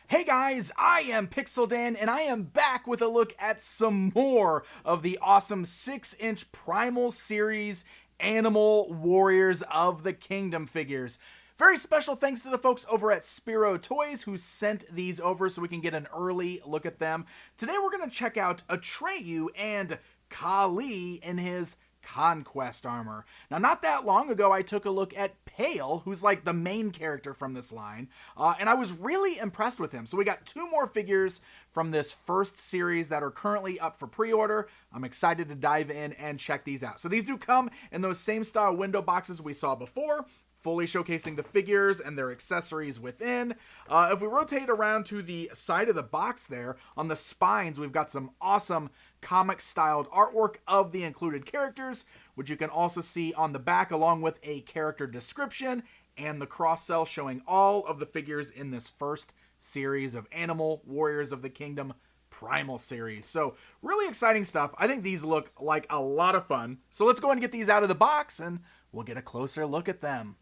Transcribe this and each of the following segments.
Hey guys, I am Pixeldan and I am back with a look at some more of the awesome 6-inch Primal series Animal Warriors of the Kingdom figures. Very special thanks to the folks over at Spero Toys who sent these over so we can get an early look at them. Today we're going to check out Atreiu and KAH in his Conquest armor. Now, not that long ago, I took a look at Pale, who's like the main character from this line, and I was really impressed with him. So we got two more figures from this first series that are currently up for pre-order. I'm excited to dive in and check these out. So these do come in those same style window boxes we saw before, fully showcasing the figures and their accessories within. If we rotate around to the side of the box there, on the spines, we've got some awesome comic-styled artwork of the included characters, which you can also see on the back, along with a character description and the cross-sell showing all of the figures in this first series of Animal Warriors of the Kingdom Primal series. So really exciting stuff. I think these look like a lot of fun. So let's go and get these out of the box and we'll get a closer look at them.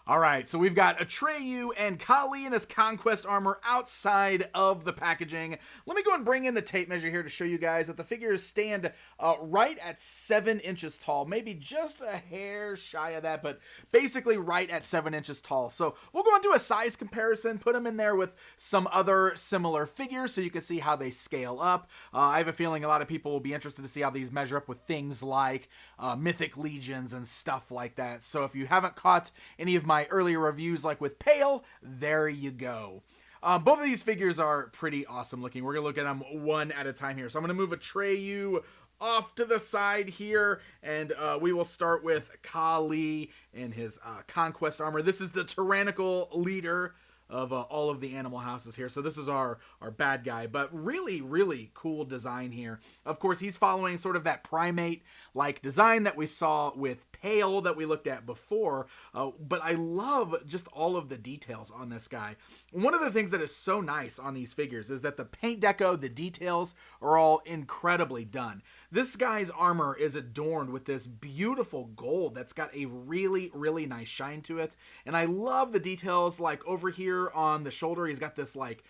All right, so we've got Atreiu and KAH in his Conquest armor outside of the packaging. Let me go and bring in the tape measure here to show you guys that the figures stand right at 7 inches tall, maybe just a hair shy of that, but basically right at 7 inches tall. So we'll go and do a size comparison, put them in there with some other similar figures so you can see how they scale up. I have a feeling a lot of people will be interested to see how these measure up with things like Mythic Legions and stuff like that. So if you haven't caught any of my earlier reviews like with Pale, there you go. Both of these figures are pretty awesome looking. We're going to look at them one at a time here. So I'm going to move Atreiu off to the side here, and we will start with KAH in his Conquest armor. This is the tyrannical leader of all of the animal houses here. So this is our bad guy, but really cool design here. Of course, he's following sort of that primate-like design that we saw with Pale that we looked at before, but I love just all of the details on this guy. One of the things that is so nice on these figures is that the paint deco, the details are all incredibly done. This guy's armor is adorned with this beautiful gold that's got a really nice shine to it. And I love the details, like over here on the shoulder, he's got this like,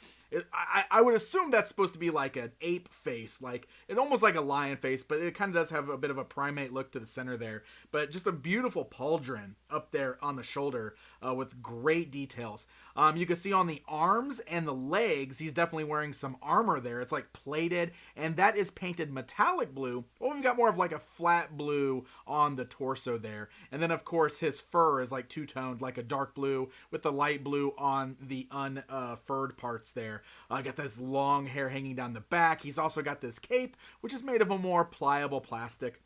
I would assume that's supposed to be like an ape face, like it almost like a lion face, but it kind of does have a bit of a primate look to the center there. But just a beautiful pauldron up there on the shoulder with great details. You can see on the arms and the legs, he's definitely wearing some armor there. It's like plated, and that is painted metallic blue. Well, we've got more of like a flat blue on the torso there. And then, of course, his fur is like two-toned, like a dark blue with the light blue on the unfurred parts there. Got this long hair hanging down the back. He's also got this cape, which is made of a more pliable plastic.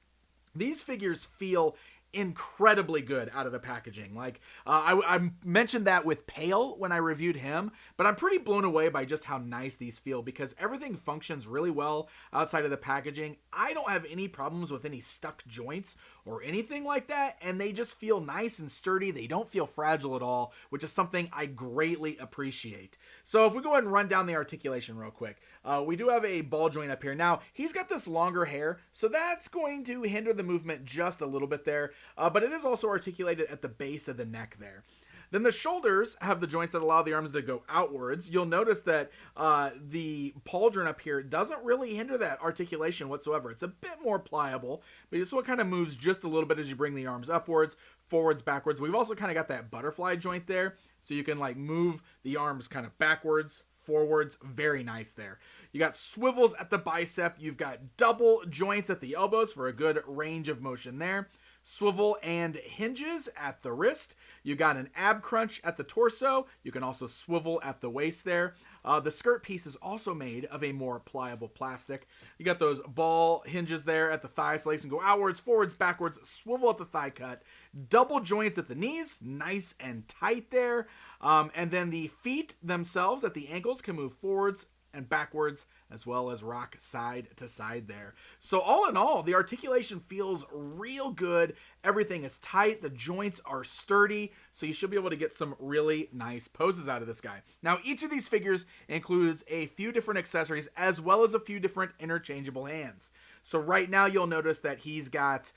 These figures feel incredibly good out of the packaging. Like I mentioned that with Pale when I reviewed him, but I'm pretty blown away by just how nice these feel because everything functions really well outside of the packaging. I don't have any problems with any stuck joints or anything like that, and they just feel nice and sturdy. They don't feel fragile at all, which is something I greatly appreciate. So if we go ahead and run down the articulation real quick, we do have a ball joint up here. Now, he's got this longer hair, so that's going to hinder the movement just a little bit there, but it is also articulated at the base of the neck there. Then the shoulders have the joints that allow the arms to go outwards. You'll notice that the pauldron up here doesn't really hinder that articulation whatsoever. It's a bit more pliable, but so it kind of moves just a little bit as you bring the arms upwards, forwards, backwards. We've also kind of got that butterfly joint there, so you can like move the arms kind of backwards, forwards. Very nice there. You got swivels at the bicep. You've got double joints at the elbows for a good range of motion there. Swivel and hinges at the wrist. You got an ab crunch at the torso. You can also swivel at the waist there. The skirt piece is also made of a more pliable plastic. You got those ball hinges there at the thigh, so legs can go outwards, forwards, backwards, swivel at the thigh cut. Double joints at the knees, nice and tight there. And then the feet themselves at the ankles can move forwards and backwards, as well as rock side to side there. So all in all, the articulation feels real good. Everything is tight. The joints are sturdy, so you should be able to get some really nice poses out of this guy. Now, each of these figures includes a few different accessories, as well as a few different interchangeable hands. So right now, you'll notice that he's got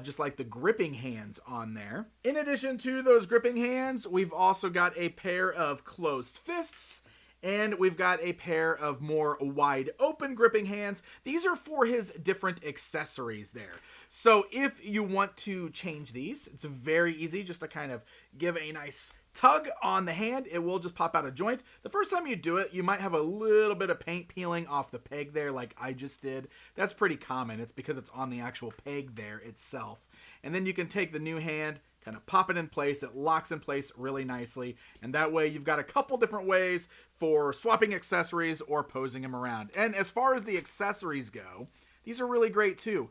just like the gripping hands on there. In addition to those gripping hands, we've also got a pair of closed fists, And we've got a pair of more wide open gripping hands. These are for his different accessories there. So if you want to change these, it's very easy just to kind of give a nice tug on the hand. It will just pop out a joint. The first time you do it, you might have a little bit of paint peeling off the peg there like I just did. That's pretty common. It's because it's on the actual peg there itself. And then you can take the new hand, kind of pop it in place. It locks in place really nicely. And that way you've got a couple different ways for swapping accessories or posing him around. And as far as the accessories go, these are really great too.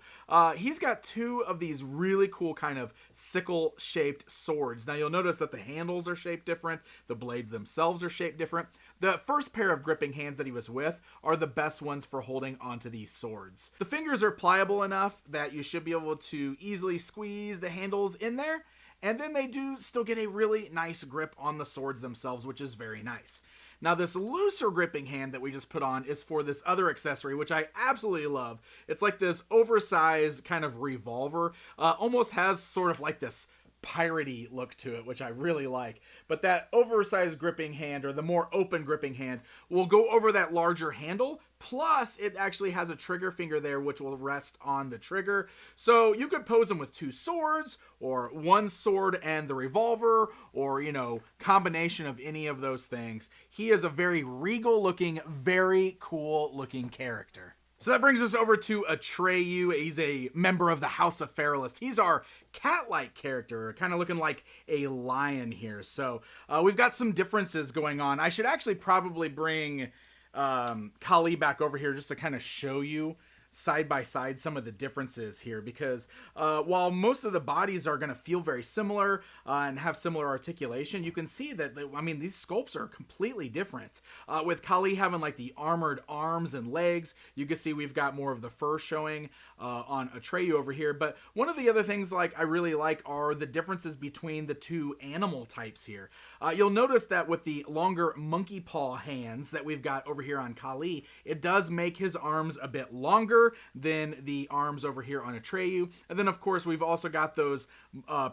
He's got two of these really cool kind of sickle-shaped swords. Now you'll notice that the handles are shaped different. The blades themselves are shaped different. The first pair of gripping hands that he was with are the best ones for holding onto these swords. The fingers are pliable enough that you should be able to easily squeeze the handles in there. And then they do still get a really nice grip on the swords themselves, which is very nice. Now, this looser gripping hand that we just put on is for this other accessory, which I absolutely love. It's like this oversized kind of revolver. Almost has sort of like this piratey look to it, which I really like. But that oversized gripping hand, or the more open gripping hand, will go over that larger handle. Plus, it actually has a trigger finger there, which will rest on the trigger. So you could pose him with two swords, or one sword and the revolver, or, you know, combination of any of those things. He is a very regal looking, very cool looking character. So that brings us over to Atreiu. He's a member of the House of Feralist. He's our cat-like character, kind of looking like a lion here. So we've got some differences going on. I should actually probably bring KAH back over here just to kind of show you side by side some of the differences here, because while most of the bodies are going to feel very similar and have similar articulation, you can see that these sculpts are completely different. With KAH having like the armored arms and legs, you can see we've got more of the fur showing on Atreiu over here. But one of the other things I really like are the differences between the two animal types here. You'll notice that with the longer monkey paw hands that we've got over here on KAH, it does make his arms a bit longer than the arms over here on Atreiu. And then of course we've also got those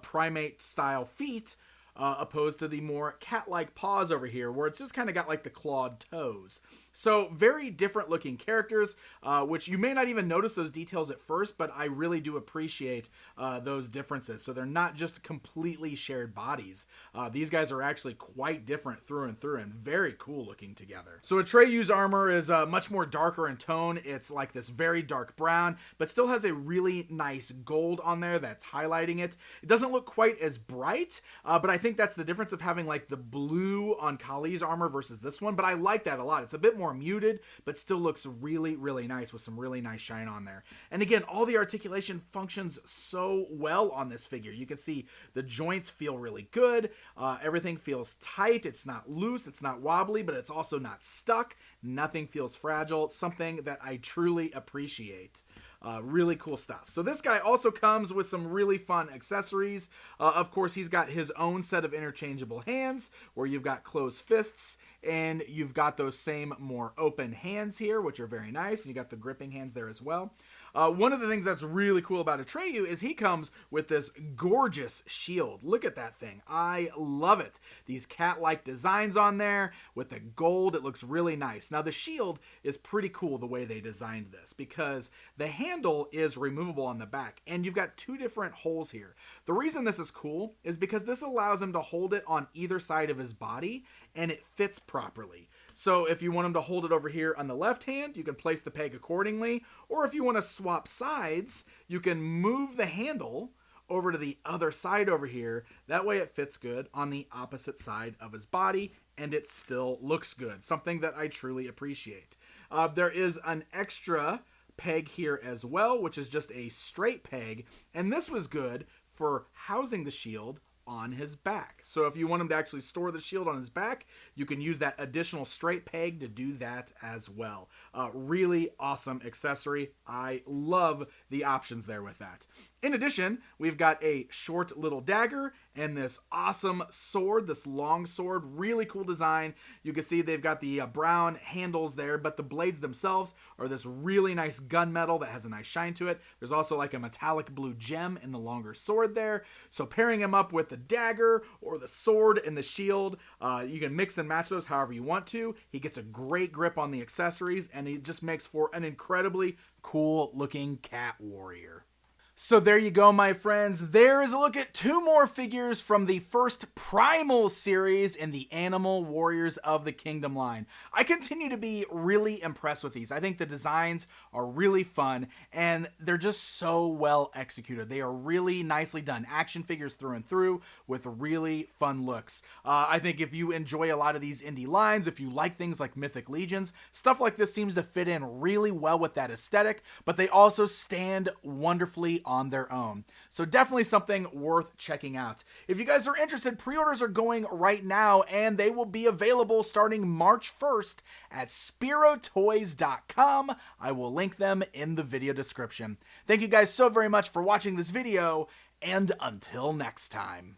primate style feet opposed to the more cat-like paws over here, where it's just kind of got like the clawed toes. So very different looking characters, which you may not even notice those details at first, but I really do appreciate those differences. So they're not just completely shared bodies. These guys are actually quite different through and very cool looking together. So Atreyu's armor is much more darker in tone. It's like this very dark brown, but still has a really nice gold on there that's highlighting it. It doesn't look quite as bright, but I think that's the difference of having like the blue on KAH's armor versus this one, but I like that a lot. It's a bit more muted, but still looks really, really nice with some really nice shine on there. And again, all the articulation functions so well on this figure. You can see the joints feel really good. Everything feels tight. It's not loose. It's not wobbly, but it's also not stuck. Nothing feels fragile. It's something that I truly appreciate. Really cool stuff. So this guy also comes with some really fun accessories. Of course, he's got his own set of interchangeable hands where you've got closed fists and you've got those same more open hands here, which are very nice. And you got the gripping hands there as well. One of the things that's really cool about Atreiu is he comes with this gorgeous shield. Look at that thing. I love it. These cat-like designs on there with the gold. It looks really nice. Now the shield is pretty cool the way they designed this, because the handle is removable on the back and you've got two different holes here. The reason this is cool is because this allows him to hold it on either side of his body and it fits properly. So if you want him to hold it over here on the left hand, you can place the peg accordingly. Or if you want to swap sides, you can move the handle over to the other side over here. That way it fits good on the opposite side of his body and it still looks good. Something that I truly appreciate. There is an extra peg here as well, which is just a straight peg. And this was good for housing the shield on his back. So if you want him to actually store the shield on his back, you can use that additional straight peg to do that as well. Really awesome accessory. I love the options there with that. In addition, we've got a short little dagger and this awesome sword, this long sword, really cool design. You can see they've got the brown handles there, but the blades themselves are this really nice gunmetal that has a nice shine to it. There's also like a metallic blue gem in the longer sword there. So pairing him up with the dagger or the sword and the shield, you can mix and match those however you want to. He gets a great grip on the accessories, and he just makes for an incredibly cool looking cat warrior. So there you go, my friends. There is a look at 2 more figures from the first Primal series in the Animal Warriors of the Kingdom line. I continue to be really impressed with these. I think the designs are really fun, and they're just so well executed. They are really nicely done. Action figures through and through with really fun looks. I think if you enjoy a lot of these indie lines, if you like things like Mythic Legions, stuff like this seems to fit in really well with that aesthetic, but they also stand wonderfully on their own. So definitely something worth checking out. If you guys are interested, pre-orders are going right now, and they will be available starting March 1st at sperotoys.com. I will link them in the video description. Thank you guys so very much for watching this video, and until next time.